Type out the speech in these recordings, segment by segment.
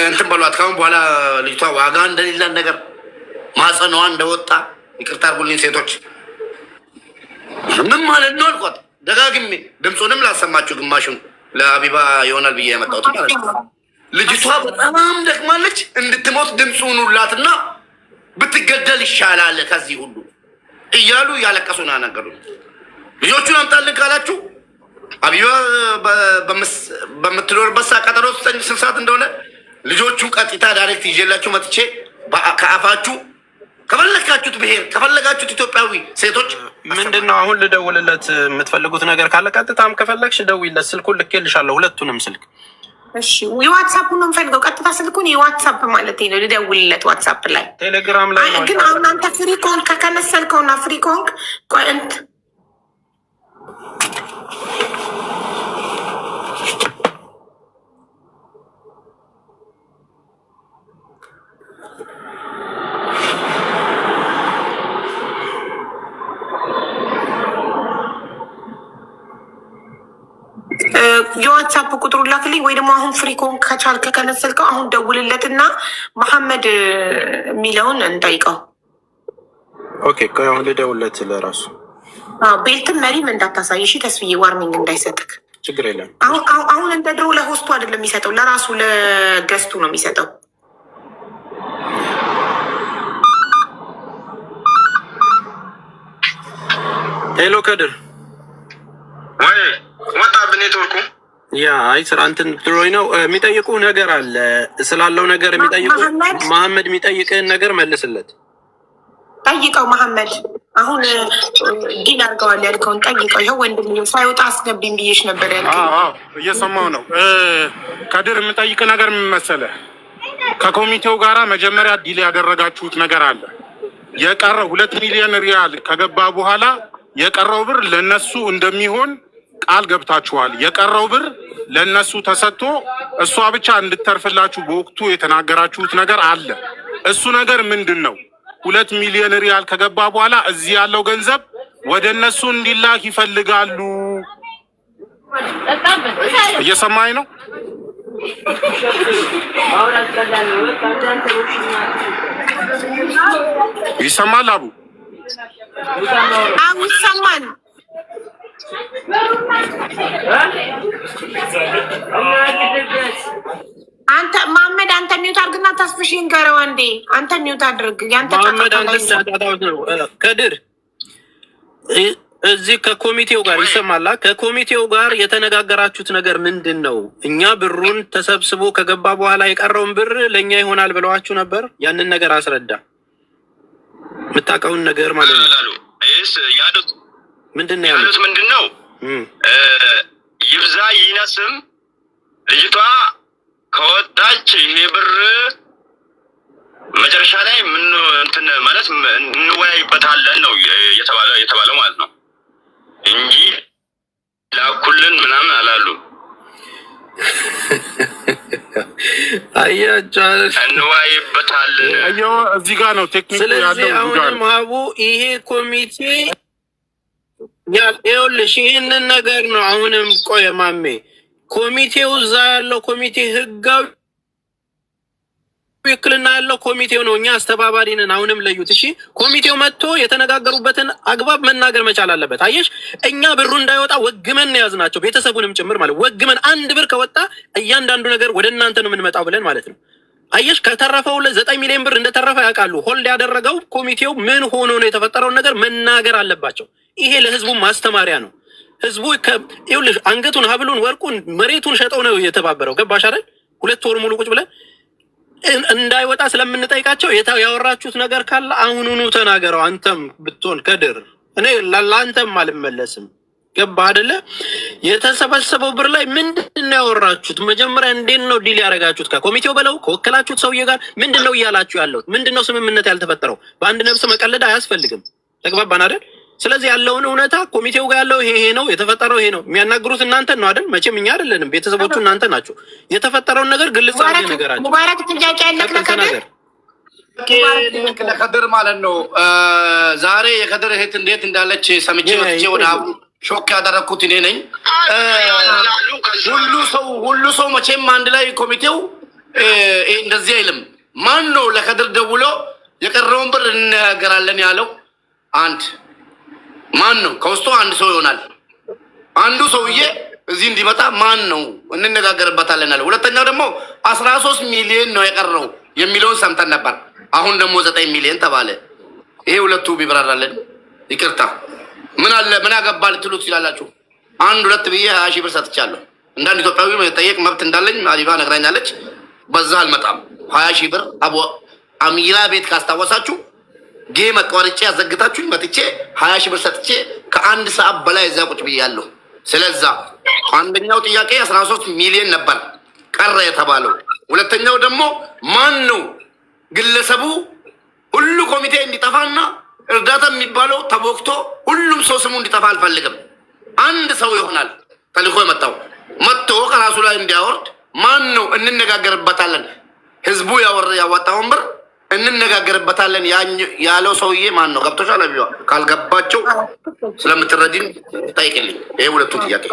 እንትን በሏት። ካሁን በኋላ ልጅቷ ዋጋ እንደሌለን ነገር ማጸኗዋ እንደወጣ ይቅርታ አድርጉልኝ ሴቶች። ምን ማለት ነው አልኳት ደጋግሜ። ድምፁንም ላሰማችሁ ግማሹን ለአቢባ ይሆናል ብዬ ያመጣሁት ማለት ነው። ልጅቷ በጣም ደክማለች። እንድትሞት ድምፁ ሁኑላትና ብትገደል ይሻላል ከዚህ ሁሉ እያሉ እያለቀሱ ነው ያናገሩ። ልጆቹን አምጣልን ካላችሁ አቢባ በምትኖርበት ሰዓት ቀጠሮ ስንት ሰዓት እንደሆነ ልጆቹን ቀጥታ ዳይሬክት ይዤላችሁ መጥቼ ከአፋችሁ ከፈለጋችሁት ብሄር ከፈለጋችሁት ኢትዮጵያዊ ሴቶች ምንድን ነው አሁን ልደውልለት የምትፈልጉት ነገር ካለ ቀጥታም ከፈለግሽ ደውይለት። ስልኩን ልኬልሻለሁ፣ ሁለቱንም ስልክ። እሺ የዋትሳፕ ነው የምፈልገው። ቀጥታ ስልኩን የዋትሳፕ ማለት ነው ልደውልለት ዋትሳፕ ላይ። ቴሌግራም ላይ ግን አሁን አንተ ፍሪ ኮንክ ከከነሰልከውና ፍሪ ኮንክ ቆንት የዋትሳፕ ቁጥሩ ላክልኝ ወይ ደግሞ አሁን ፍሪ ኮንክ ከቻልክ ከነሰልከው አሁን ደውልለትና መሐመድ የሚለውን እንጠይቀው። ኦኬ አሁን ልደውልለት ለራሱ። ቤልትን መሪም እንዳታሳይ እሺ ተስፍዬ፣ ዋርኒንግ እንዳይሰጥክ። ችግር የለም። አሁን እንደ ድሮ ለሆስቱ አይደለም የሚሰጠው፣ ለራሱ ለገስቱ ነው የሚሰጠው። ሄሎ ከድር ወይ ወጣ በኔትወርኩ ያ አይ ስራ እንትን ድሮይ ነው የሚጠይቁ ነገር አለ ስላለው ነገር የሚጠይቁ መሐመድ የሚጠይቅህን ነገር መልስለት። ጠይቀው መሐመድ አሁን ዲል አድርገዋል ያልከውን ጠይቀው። ይኸው ወንድም ሳይወጣ አስገቢኝ ብዬሽ ነበር ያልከኝ። እየሰማሁ ነው። ከድር የምጠይቅ ነገር ምን መሰለህ፣ ከኮሚቴው ጋራ መጀመሪያ ዲል ያደረጋችሁት ነገር አለ። የቀረው 2 ሚሊዮን ሪያል ከገባ በኋላ የቀረው ብር ለነሱ እንደሚሆን ቃል ገብታችኋል። የቀረው ብር ለነሱ ተሰጥቶ እሷ ብቻ እንድትተርፍላችሁ በወቅቱ የተናገራችሁት ነገር አለ። እሱ ነገር ምንድን ነው? 2 ሚሊዮን ሪያል ከገባ በኋላ እዚህ ያለው ገንዘብ ወደ እነሱ እንዲላክ ይፈልጋሉ። እየሰማኝ ነው? ይሰማል? አቡ ይሰማል። አንተ መሐመድ አንተ ሚውት አድርግና ተስፍሽን ገረው አንዴ አንተ ሚውት አድርግ። ያንተ መሐመድ አንተ ከድር እዚህ ከኮሚቴው ጋር ይሰማላ። ከኮሚቴው ጋር የተነጋገራችሁት ነገር ምንድን ነው? እኛ ብሩን ተሰብስቦ ከገባ በኋላ የቀረውን ብር ለእኛ ይሆናል ብለዋችሁ ነበር። ያንን ነገር አስረዳ፣ የምታውቀውን ነገር ማለት ነው። ምንድን ነው ያሉት? ምንድን ነው ይብዛ ይነስም ልጅቷ ከወጣች ይሄ ብር መጨረሻ ላይ ምን እንትን ማለት እንወያይበታለን ነው የተባለው ማለት ነው እንጂ ላኩልን ምናምን አላሉ። አያቻ እንወያይበታለን። አየው እዚህ ጋር ነው ቴክኒክ ያለው። ስለዚህ አሁንም ሀቡ ይሄ ኮሚቴ ይኸውልሽ ይህንን ነገር ነው። አሁንም ቆየ ማሜ ኮሚቴው እዛ ያለው ኮሚቴ ህጋዊ ውክልና ያለው ኮሚቴው ነው። እኛ አስተባባሪ ነን። አሁንም ለዩት። እሺ ኮሚቴው መጥቶ የተነጋገሩበትን አግባብ መናገር መቻል አለበት። አየሽ እኛ ብሩ እንዳይወጣ ወግመን ያዝናቸው ቤተሰቡንም ጭምር ማለት ወግመን አንድ ብር ከወጣ እያንዳንዱ ነገር ወደ እናንተ ነው የምንመጣው ብለን ማለት ነው። አየሽ ከተረፈው 9 ሚሊዮን ብር እንደተረፈ ያውቃሉ። ሆልድ ያደረገው ኮሚቴው ምን ሆኖ ነው የተፈጠረውን ነገር መናገር አለባቸው። ይሄ ለህዝቡ ማስተማሪያ ነው። ህዝቡ ይኸውልሽ አንገቱን፣ ሀብሉን፣ ወርቁን፣ መሬቱን ሸጠው ነው የተባበረው። ገባሽ አይደል? 2 ወር ሙሉ ቁጭ ብለን እንዳይወጣ ስለምንጠይቃቸው ያወራችሁት ነገር ካለ አሁኑኑ ተናገረው። አንተም ብትሆን ከድር እኔ ለአንተም አልመለስም። ገባ አይደለ? የተሰበሰበው ብር ላይ ምንድነው ያወራችሁት? መጀመሪያ እንዴት ነው ዲል ያደረጋችሁት? ከኮሚቴው በለው ከወከላችሁት ሰውዬ ጋር ምንድነው እያላችሁ ያለው? ምንድነው ስምምነት ያልተፈጠረው? በአንድ ነፍስ መቀለድ አያስፈልግም። ተግባባን አይደል? ስለዚህ ያለውን እውነታ ኮሚቴው ጋር ያለው ይሄ ነው የተፈጠረው፣ ይሄ ነው የሚያናግሩት እናንተ ነው አይደል? መቼም እኛ አይደለንም፣ ቤተሰቦቹ እናንተ ናችሁ። የተፈጠረውን ነገር ግልጽ አድርገን ነገራችሁ። ሙባረክ ጥያቄ ያለክ ነገር ለከድር ማለት ነው። ዛሬ የከድር እህት እንዴት እንዳለች ሰምቼ ወጥቼ ወደ አቡ ሾክ ያደረኩት እኔ ነኝ። ሁሉ ሰው መቼም አንድ ላይ ኮሚቴው እንደዚህ አይልም። ማን ነው ለከድር ደውሎ የቀረውን ብር እንነጋገራለን ያለው? አንድ ማን ነው? ከውስጡ አንድ ሰው ይሆናል። አንዱ ሰውዬ እዚህ እንዲመጣ ማን ነው እንነጋገርበታለን ያለው? ሁለተኛው ደግሞ 13 ሚሊዮን ነው የቀረው የሚለውን ሰምተን ነበር። አሁን ደግሞ 9 ሚሊዮን ተባለ። ይሄ ሁለቱ ቢብራራለን። ይቅርታ ምን አለ ምን አገባ ልትሉ ትችላላችሁ። 1-2 ብዬ 20 ሺህ ብር ሰጥቻለሁ። እንዳንድ ኢትዮጵያዊ መጠየቅ መብት እንዳለኝ አቢባ ነግራኛለች። በዛ አልመጣም። 20 ሺህ ብር አሚራ ቤት ካስታወሳችሁ ጌም አቋርጬ ያዘግታችሁኝ መጥቼ 20 ሺህ ብር ሰጥቼ ከ1 ሰዓት በላይ እዛ ቁጭ ብያለሁ። ስለዛ አንደኛው ጥያቄ 13 ሚሊዮን ነበር ቀረ የተባለው። ሁለተኛው ደግሞ ማን ነው ግለሰቡ ሁሉ ኮሚቴ እንዲጠፋና እርዳታ የሚባለው ተቦክቶ ሁሉም ሰው ስሙ እንዲጠፋ አልፈልግም። አንድ ሰው ይሆናል ተልኮ የመጣው መጥቶ ከራሱ ላይ እንዲያወርድ ማን ነው? እንነጋገርበታለን። ህዝቡ ያወጣውን ብር እንነጋገርበታለን ያለው ሰውዬ ማን ነው? ገብቶሻል? አቢባ ካልገባቸው ስለምትረዲን ጠይቅልኝ። ይሄ ሁለቱ ጥያቄ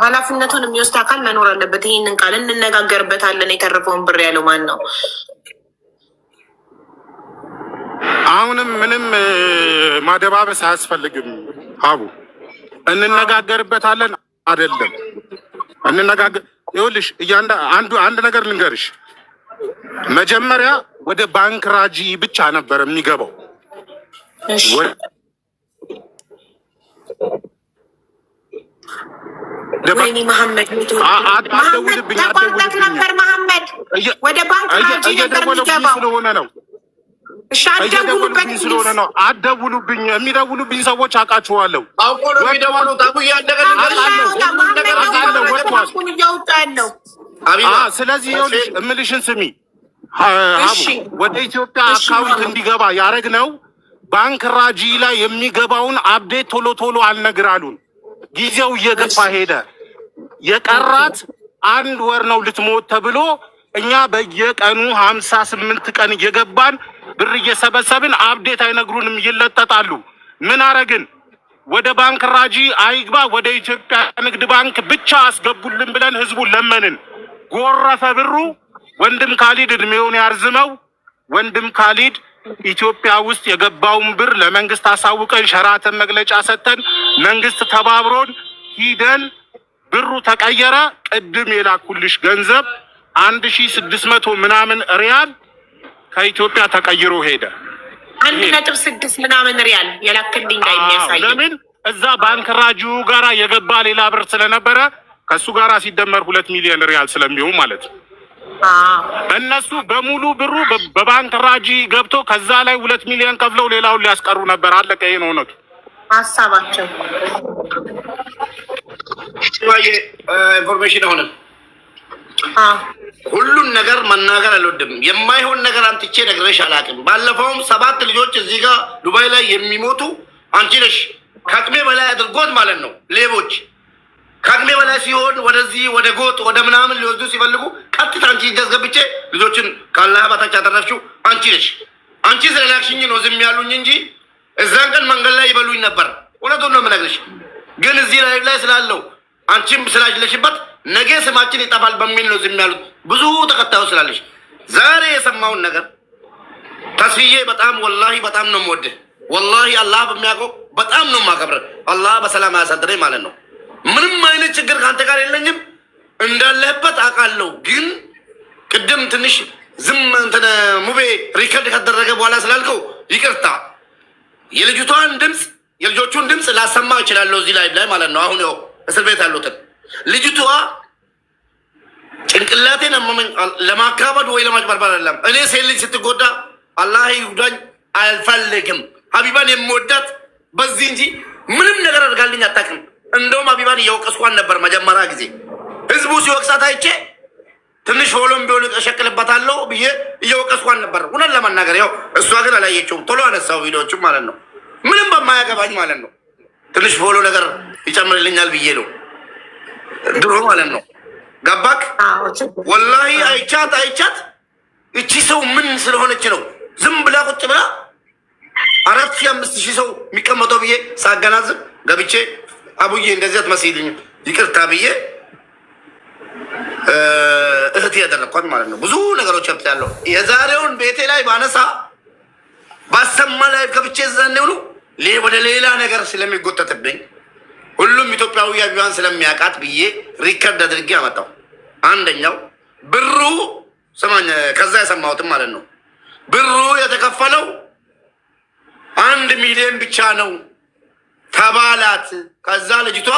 ኃላፊነቱን የሚወስድ አካል መኖር አለበት። ይህንን ቃል እንነጋገርበታለን የተረፈውን ብር ያለው ማን ነው? አሁንም ምንም ማደባበስ አያስፈልግም። አቡ እንነጋገርበታለን አይደለም እንነጋገር። ይኸውልሽ አንድ ነገር ልንገርሽ። መጀመሪያ ወደ ባንክ ራጂ ብቻ ነበር የሚገባው። ወይኔ መሐመድ ተቋርጠት ነበር። መሐመድ ወደ ባንክ ራጂ ነበር የሚገባው ስለሆነ ነው። እየደወሉብኝ ስለሆነ ነው። አትደውሉብኝ። የሚደውሉብኝ ሰዎች አውቃችኋለሁ። አውቆ ነው የሚደውሉት። ስለዚህ ይኸውልሽ እምልሽን ስሚ። ወደ ኢትዮጵያ አካውንት እንዲገባ ያደረግነው ባንክ ራጂ ላይ የሚገባውን አፕዴት ቶሎ ቶሎ አልነግራሉን። ጊዜው እየገፋ ሄደ። የቀራት 1 ወር ነው ልትሞት ተብሎ እኛ በየቀኑ 58 ቀን እየገባን ብር እየሰበሰብን አፕዴት አይነግሩንም፣ ይለጠጣሉ። ምን አረግን? ወደ ባንክ ራጂ አይግባ፣ ወደ ኢትዮጵያ ንግድ ባንክ ብቻ አስገቡልን ብለን ህዝቡን ለመንን። ጎረፈ ብሩ። ወንድም ካሊድ እድሜውን ያርዝመው። ወንድም ካሊድ ኢትዮጵያ ውስጥ የገባውን ብር ለመንግስት አሳውቀን ሸራተን መግለጫ ሰጥተን መንግስት ተባብሮን ሂደን ብሩ ተቀየረ። ቅድም የላኩልሽ ገንዘብ 1600 ምናምን ሪያል ከኢትዮጵያ ተቀይሮ ሄደ። 1.6 ምናምን ሪያል የላክልኝ ጋር የሚያሳይ ለምን እዛ ባንክ ራጂው ጋራ የገባ ሌላ ብር ስለነበረ ከሱ ጋራ ሲደመር 2 ሚሊዮን ሪያል ስለሚሆን ማለት ነው። እነሱ በሙሉ ብሩ በባንክ ራጂ ገብቶ ከዛ ላይ 2 ሚሊዮን ከፍለው ሌላውን ሊያስቀሩ ነበር። አለቀ። ይሄ ነው እውነቱ ሀሳባቸው። ኢንፎርሜሽን ሆነ ሁሉን ነገር መናገር አልወድም። የማይሆን ነገር አንትቼ ነግሬሽ አላውቅም። ባለፈውም 7 ልጆች እዚህ ጋር ዱባይ ላይ የሚሞቱ አንቺ ነሽ ከአቅሜ በላይ አድርጎት ማለት ነው። ሌቦች ከአቅሜ በላይ ሲሆን ወደዚህ ወደ ጎጥ ወደ ምናምን ሊወስዱ ሲፈልጉ ቀጥታ አንቺ እያስገብቼ ልጆችን ካላህ በታች ያተረፍሽው አንቺ ነሽ። አንቺ ስለላክሽኝ ነው ዝም ያሉኝ እንጂ እዛን ቀን መንገድ ላይ ይበሉኝ ነበር። እውነቱን ነው የምነግርሽ። ግን እዚህ ላይ ስላለው አንቺም ስላልሽበት ነገ ስማችን ይጠፋል በሚል ነው ዝም ያሉት። ብዙ ተከታዮች ስላለሽ ዛሬ የሰማውን ነገር ተስፍዬ በጣም ወላሂ በጣም ነው የምወድህ። ወላሂ አላህ በሚያውቀው በጣም ነው የማከብርህ። አላህ በሰላም ያሳድረኝ ማለት ነው። ምንም አይነት ችግር ከአንተ ጋር የለኝም። እንዳለህበት አውቃለሁ። ግን ቅድም ትንሽ ዝም እንትን ሙቤ ሪከርድ ካደረገ በኋላ ስላልከው ይቅርታ። የልጅቷን ድምፅ የልጆቹን ድምፅ ላሰማ እችላለሁ እዚህ ላይ ማለት ነው። አሁን ያው እስር ቤት ያሉትን ልጅቷ ጭንቅላቴን ለማካበድ ወይ ለማጭበርበር አይደለም። እኔ ሴት ልጅ ስትጎዳ አላህ ይጉዳኝ አልፈልግም። ሀቢባን የምወዳት በዚህ እንጂ ምንም ነገር አድርጋልኝ አታውቅም። እንደውም ሀቢባን እየወቀስኳን ነበር መጀመሪያ ጊዜ ህዝቡ ሲወቅሳት አይቼ ትንሽ ፎሎም ቢሆን እሸቅልበታለሁ ብዬ እየወቀስኳን ነበር እውነት ለመናገር። ያው እሷ ግን አላየችውም። ቶሎ አነሳው ቪዲዮዎችም ማለት ነው። ምንም በማያገባኝ ማለት ነው። ትንሽ ፎሎ ነገር ይጨምርልኛል ብዬ ነው ድሮ ማለት ነው። ገባክ? ወላሂ አይቻት እቺ ሰው ምን ስለሆነች ነው ዝም ብላ ቁጭ ብላ 4,000-5,000 ሰው የሚቀመጠው ብዬ ሳገናዝብ ገብቼ አቡዬ እንደዚህ አትመስይልኝ ይቅርታ ብዬ እህቴ ያደረኳት ማለት ነው። ብዙ ነገሮች ያለው የዛሬውን ቤቴ ላይ ባነሳ ባሰማ ላይ ከብቼ ዘኔው ነው ወደ ሌላ ነገር ስለሚጎተትብኝ ሁሉም ኢትዮጵያዊ አቢባን ስለሚያውቃት ብዬ ሪከርድ አድርጌ አመጣው። አንደኛው ብሩ ሰማኝ፣ ከዛ የሰማሁትም ማለት ነው ብሩ የተከፈለው 1 ሚሊዮን ብቻ ነው ተባላት። ከዛ ልጅቷ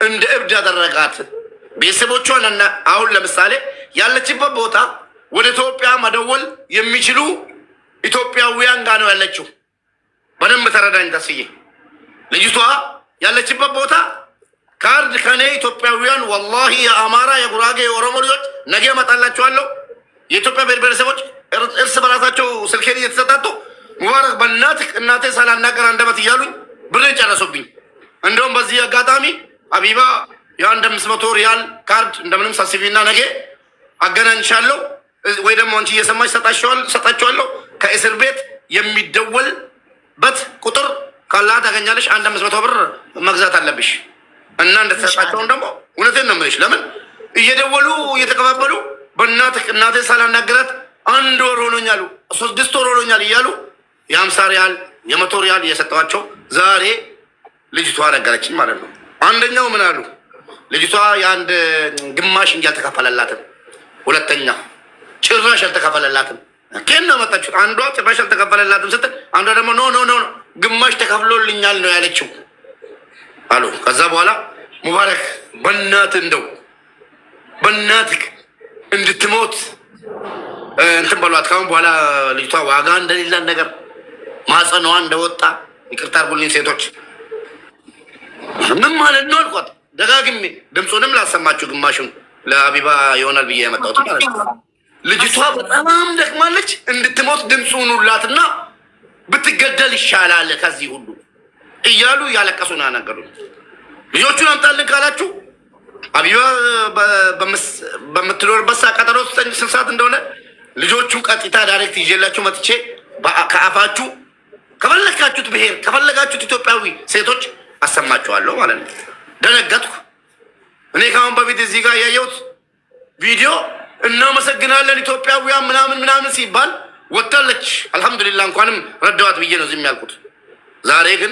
እንደ እብድ ያደረጋት ቤተሰቦቿን እና አሁን ለምሳሌ ያለችበት ቦታ ወደ ኢትዮጵያ መደወል የሚችሉ ኢትዮጵያውያን ጋር ነው ያለችው። በደንብ ተረዳኝ ተስዬ። ልጅቷ ያለችበት ቦታ ካርድ ከኔ ኢትዮጵያውያን ወላሂ የአማራ የጉራጌ የኦሮሞ ልጆች ነገ እመጣላችኋለሁ። የኢትዮጵያ ብሔረሰቦች እርስ በራሳቸው ስልኬን እየተሰጣጡ ሙባረክ በእናትህ እናቴ ሳላናገር አንደበት እያሉኝ ብሬን ጨረሱብኝ። እንደውም በዚህ አጋጣሚ አቢባ የ100 ሪያል ካርድ እንደምንም ሰብስቢና ነገ አገናኝሻለሁ ወይ ደግሞ አንቺ እየሰማች ሰጣችኋለሁ። ከእስር ቤት የሚደወልበት ቁጥር ካላ ታገኛለሽ። 100 ብር መግዛት አለብሽ እና እንደተሰጣቸውን ደግሞ እውነቴን ነው የምልሽ። ለምን እየደወሉ እየተቀባበሉ በእናትህ እናቴ ሳላናገራት 1 ወር ሆኖኛል 6 ወር ሆኖኛል እያሉ የ50 ሪያል የ100 ሪያል እየሰጠዋቸው ዛሬ ልጅቷ ነገረችኝ ማለት ነው። አንደኛው ምን አሉ? ልጅቷ የአንድ ግማሽ እንጂ አልተከፈለላትም። ሁለተኛ ጭራሽ አልተከፈለላትም። ከየት ነው መጣችሁ? አንዷ ጭራሽ አልተከፈለላትም ስትል፣ አንዷ ደግሞ ኖ ግማሽ ተከፍሎልኛል ነው ያለችው አሉ። ከዛ በኋላ ሙባረክ በእናትህ እንደው በእናትህ እንድትሞት እንትን በሏት። ካሁን በኋላ ልጅቷ ዋጋ እንደሌላት ነገር ማጸኗዋ እንደወጣ ይቅርታ አድርጉልኝ ሴቶች። ምን ማለት ነው አልኳት ደጋግሜ። ድምፁንም ላሰማችሁ ግማሹን ለአቢባ ይሆናል ብዬ ያመጣሁት ማለት ነው። ልጅቷ በጣም ደክማለች፣ እንድትሞት ድምፁን ሁላትና ብትገደል ይሻላል ከዚህ ሁሉ እያሉ ያለቀሱ ነው ያናገሩት። ልጆቹን አምጣልን ካላችሁ አቢባ በምትኖርበት ሰዓት ቀጠሮ 9 ሰዓት እንደሆነ ልጆቹን ቀጥታ ዳይሬክት ይዤላችሁ መጥቼ ከአፋችሁ ከፈለጋችሁት ብሔር ከፈለጋችሁት ኢትዮጵያዊ ሴቶች አሰማችኋለሁ ማለት ነው። ደነገጥኩ። እኔ ከአሁን በፊት እዚህ ጋር ያየሁት ቪዲዮ እናመሰግናለን ኢትዮጵያውያን ምናምን ሲባል ወጣለች። አልሐምዱሊላህ እንኳንም ረዳዋት ብዬ ነው ዝም ያልኩት። ዛሬ ግን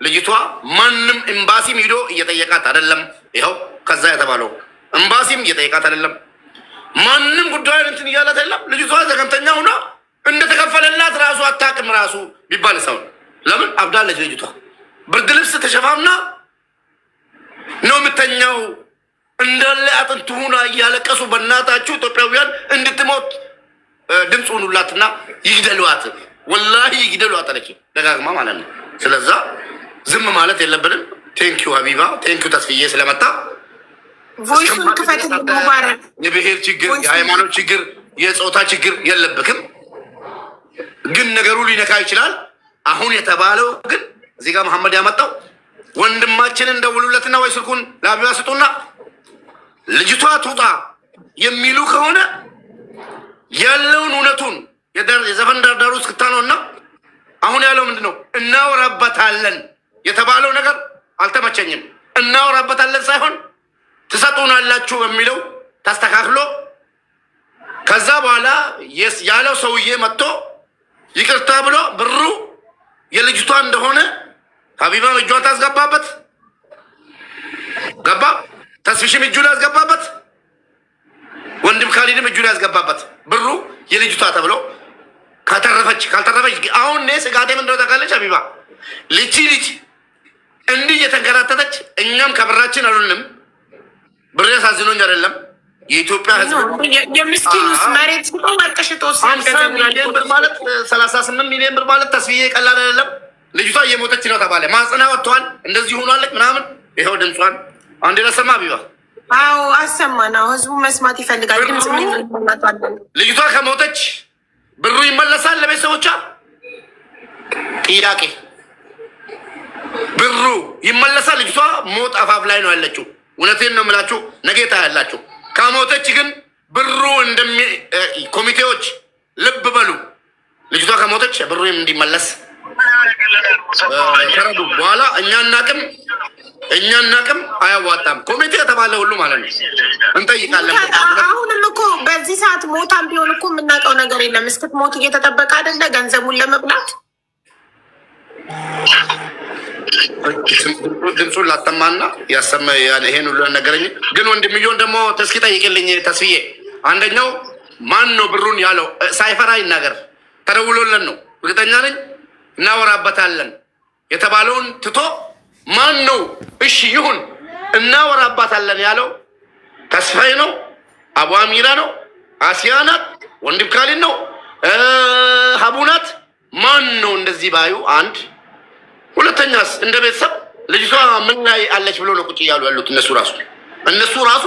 ልጅቷ ማንም ኤምባሲም ሂዶ እየጠየቃት አይደለም። ይኸው ከዛ የተባለው ኤምባሲም እየጠየቃት አይደለም። ማንም ጉዳዩን እንትን እያላት አይደለም። ልጅቷ ዘገምተኛ ሆና እንደተከፈለላት ራሱ አታውቅም። ራሱ ቢባል ሰው ለምን አብዳለች ልጅቷ። ብርድ ልብስ ተሸፋምና ነው የምተኛው። እንዳለ አጥንት ሆና እያለቀሱ በእናታችሁ ኢትዮጵያውያን እንድትሞት ድምፅ ሁኑላትና ይግደሏት፣ ወላሂ ይግደሏት አለች ደጋግማ ማለት ነው። ስለዛ ዝም ማለት የለብንም። ቴንኪዩ ሀቢባ፣ ቴንኪዩ ተስፍዬ ስለመጣ። ቮይሱን ክፈት ሙባረክ። የብሔር ችግር፣ የሃይማኖት ችግር፣ የፆታ ችግር የለብክም፣ ግን ነገሩ ሊነካ ይችላል። አሁን የተባለው ግን እዚህ ጋር መሐመድ ያመጣው ወንድማችንን ደውሉለትና ወይ ስልኩን ለአቢባ ስጡና ልጅቷ ትውጣ የሚሉ ከሆነ ያለውን እውነቱን የዘፈን ዳርዳሩ እስክታ ነው። እና አሁን ያለው ምንድን ነው? እናወራበታለን የተባለው ነገር አልተመቸኝም። እናወራበታለን ሳይሆን ትሰጡናላችሁ የሚለው ተስተካክሎ ከዛ በኋላ ያለው ሰውዬ መጥቶ ይቅርታ ብሎ ብሩ የልጅቷ እንደሆነ ሀቢባም እጇን ታስገባበት ገባ። ተስፍሽም እጁን ያስገባበት፣ ወንድም ካሊድም እጁን ያስገባበት። ብሩ የልጅቷ ተብሎ ካልተረፈች አሁን እኔ ስጋቴ ምንድን ነው ታውቃለች? ሀቢባ ልጅ እንዲህ እየተንከራተተች እኛም ከብራችን አሉንም። ብር ያሳዝኖኝ አይደለም የኢትዮጵያ ሕዝብ የምስኪኑስ መሬት ወርቅሽጦስ 50 ሚሊዮን ብር ማለት 38 ሚሊዮን ብር ማለት ተስፍዬ ቀላል አይደለም። ልጅቷ እየሞተች ነው ተባለ። ማጽና ወጥቷል፣ እንደዚህ ሆኗለች ምናምን። ይኸው ድምጿን አንድ ለሰማ ቢባ አዎ አሰማና ህዝቡ መስማት ይፈልጋል። ድምጽ ልጅቷ ከሞተች ብሩ ይመለሳል ለቤተሰቦቿ? ጥያቄ። ብሩ ይመለሳል? ልጅቷ ሞት አፋፍ ላይ ነው ያለችው። እውነቴን ነው የምላችሁ፣ ነገታ ያላችሁ። ከሞተች ግን ብሩ ኮሚቴዎች ልብ በሉ። ልጅቷ ከሞተች ብሩ እንዲመለስ ከረዱ በኋላ እኛ እናቅም እኛ እናቅም አያዋጣም። ኮሚቴ የተባለ ሁሉ ማለት ነው እንጠይቃለን። አሁንም እኮ በዚህ ሰዓት ሞታም ቢሆን እኮ የምናውቀው ነገር የለም። እስክትሞት እየተጠበቀ አይደለ ገንዘቡን ለመብላት። ድምፁን ላሰማና ያሰማ ይሄን ሁሉ ነገረኝ። ግን ወንድምየውን ደግሞ ተስኪ ጠይቅልኝ ተስፍዬ። አንደኛው ማን ነው ብሩን ያለው? ሳይፈራ ይናገር። ተደውሎለን ነው እርግጠኛ ነኝ እናወራበታለን የተባለውን ትቶ ማን ነው? እሺ ይሁን እናወራባታለን ያለው ተስፋዬ ነው? አቡ አሚራ ነው? አሲያ ናት? ወንድም ካሊድ ነው? ሀቡ ናት? ማን ነው እንደዚህ ባዩ? አንድ ሁለተኛስ እንደ ቤተሰብ ልጅቷ ምን ላይ አለች ብሎ ነው ቁጭ እያሉ ያሉት እነሱ ራሱ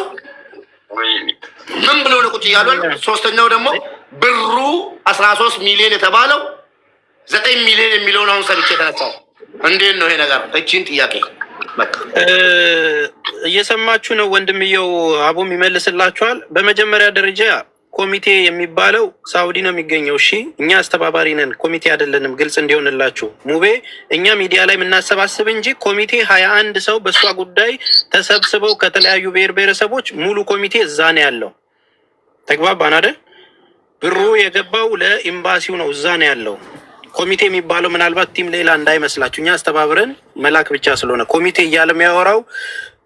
ምን ብሎ ነው ቁጭ እያሉ ያሉት? ሶስተኛው ደግሞ ብሩ 13 ሚሊዮን የተባለው 9 ሚሊዮን የሚለውን አሁን ሰምቼ የተነሳው እንዴት ነው ይሄ ነገር? እቺን ጥያቄ እየሰማችሁ ነው ወንድምየው አቡም ይመልስላችኋል። በመጀመሪያ ደረጃ ኮሚቴ የሚባለው ሳውዲ ነው የሚገኘው። እሺ እኛ አስተባባሪ ነን፣ ኮሚቴ አይደለንም። ግልጽ እንዲሆንላችሁ ሙቤ፣ እኛ ሚዲያ ላይ የምናሰባስብ እንጂ ኮሚቴ 21 ሰው በእሷ ጉዳይ ተሰብስበው ከተለያዩ ብሔር ብሔረሰቦች ሙሉ ኮሚቴ እዛ ነው ያለው። ተግባባን አይደል? ብሩ የገባው ለኤምባሲው ነው፣ እዛ ነው ያለው። ኮሚቴ የሚባለው ምናልባት ቲም ሌላ እንዳይመስላችሁ፣ እኛ አስተባብረን መላክ ብቻ ስለሆነ ኮሚቴ እያለ የሚያወራው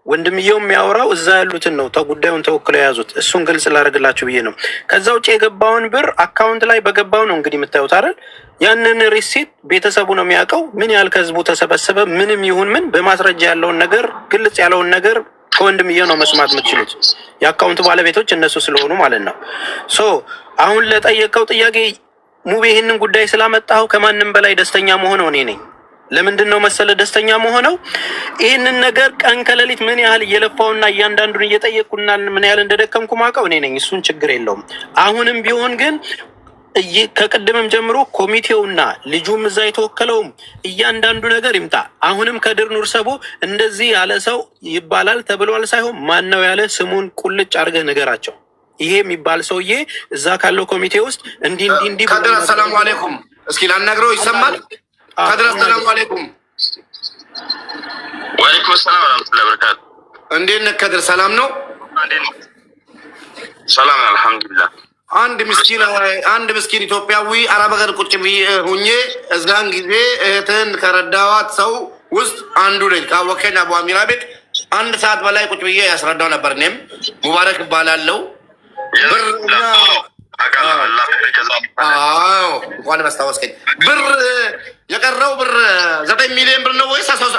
ወንድምየው የሚያወራው እዛ ያሉትን ነው ጉዳዩን ተወክለው የያዙት። እሱን ግልጽ ላደርግላችሁ ብዬ ነው። ከዛ ውጭ የገባውን ብር አካውንት ላይ በገባው ነው እንግዲህ የምታዩት አይደል? ያንን ሪሲት ቤተሰቡ ነው የሚያውቀው። ምን ያህል ከህዝቡ ተሰበሰበ ምንም ይሁን ምን በማስረጃ ያለውን ነገር ግልጽ ያለውን ነገር ከወንድምየው ነው መስማት የምትችሉት። የአካውንቱ ባለቤቶች እነሱ ስለሆኑ ማለት ነው። ሶ አሁን ለጠየቀው ጥያቄ ሙቤ ይህንን ጉዳይ ስላመጣኸው ከማንም በላይ ደስተኛ መሆነው እኔ ነኝ። ለምንድን ነው መሰለ ደስተኛ መሆነው? ይህንን ነገር ቀን ከሌሊት ምን ያህል እየለፋውና እያንዳንዱን እየጠየቅኩና ምን ያህል እንደደከምኩ ማውቀው እኔ ነኝ። እሱን ችግር የለውም። አሁንም ቢሆን ግን ከቅድምም ጀምሮ ኮሚቴውና ልጁም እዛ የተወከለውም እያንዳንዱ ነገር ይምጣ። አሁንም ከድር ኑር ሰቦ እንደዚህ ያለ ሰው ይባላል ተብሏል ሳይሆን ማን ነው ያለ ስሙን ቁልጭ አድርገህ ንገራቸው። ይሄ የሚባል ሰውዬ እዛ ካለው ኮሚቴ ውስጥ እንዲህ ከድር አሰላሙ አለይኩም። እስኪ ላናግረው ይሰማል? ከድር አሰላሙ አለይኩም። ወአለይኩም ሰላም ወራህመቱላሂ ወበረካቱ። እንዴት ነህ ከድር? ሰላም ነው? ሰላም አልሐምዱሊላህ። አንድ ምስኪን ኢትዮጵያዊ አረብ ሀገር ቁጭ ሁኜ እዛን ጊዜ እህትን ከረዳዋት ሰው ውስጥ አንዱ ነኝ። ካወከኝ አቡ አሚራ ቤት 1 ሰዓት በላይ ቁጭ ብዬ ያስረዳው ነበር። እኔም ሙባረክ እባላለሁ። ብር እንኳን ማስታወስከኝ። ብር የቀረው ብር 9 ሚሊዮን ብር ነው ወይስ